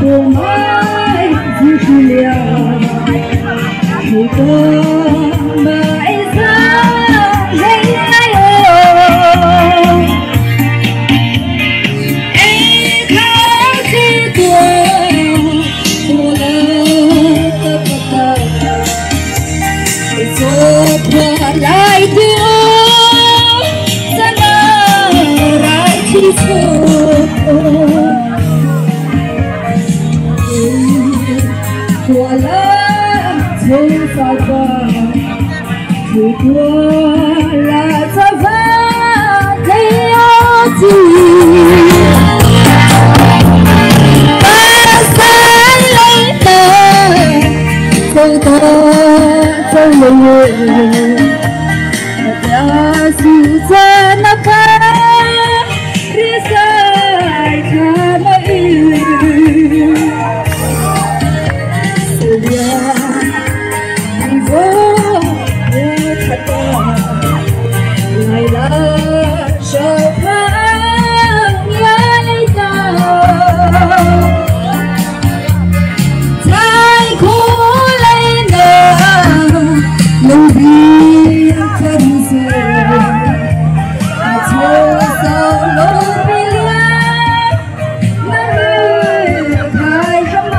của mãi dù chỉ liệu thì có mãi ra hay ai ơi em khóc khi tuổi của lỡ tất cả rồi qua lại tiếng ra lại chỉ qua lá thương sao qua thì qua là sao va thấy ở ta sẽ lấy tờ không có trong người đã sự ra nó cả risai cha mai ngày là chờ tháng ngày ta thái khổ lấy nợ lâu đi thân dễ chờ sao lâu bị liệt nắng thay hâm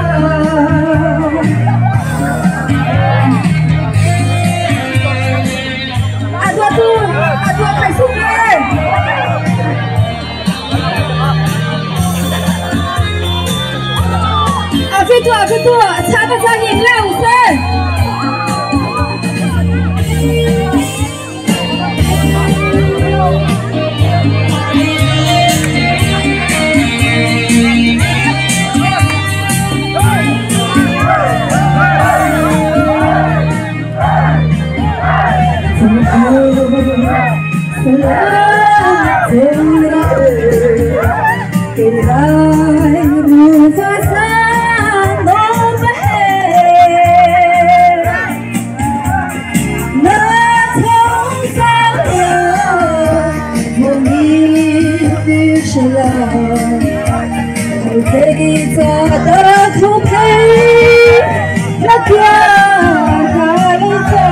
Adua phải xung lên. Phía tua, cha bắt ra nhìn leo sen. Thế cho ta không thấy là kia ta lấy cha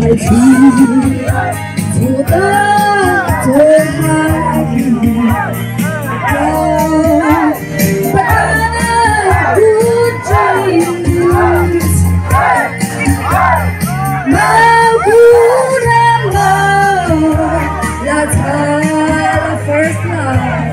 ngày khi dù ta thôi hai ta cứ chạy mau cứ đang ngờ là ta first love.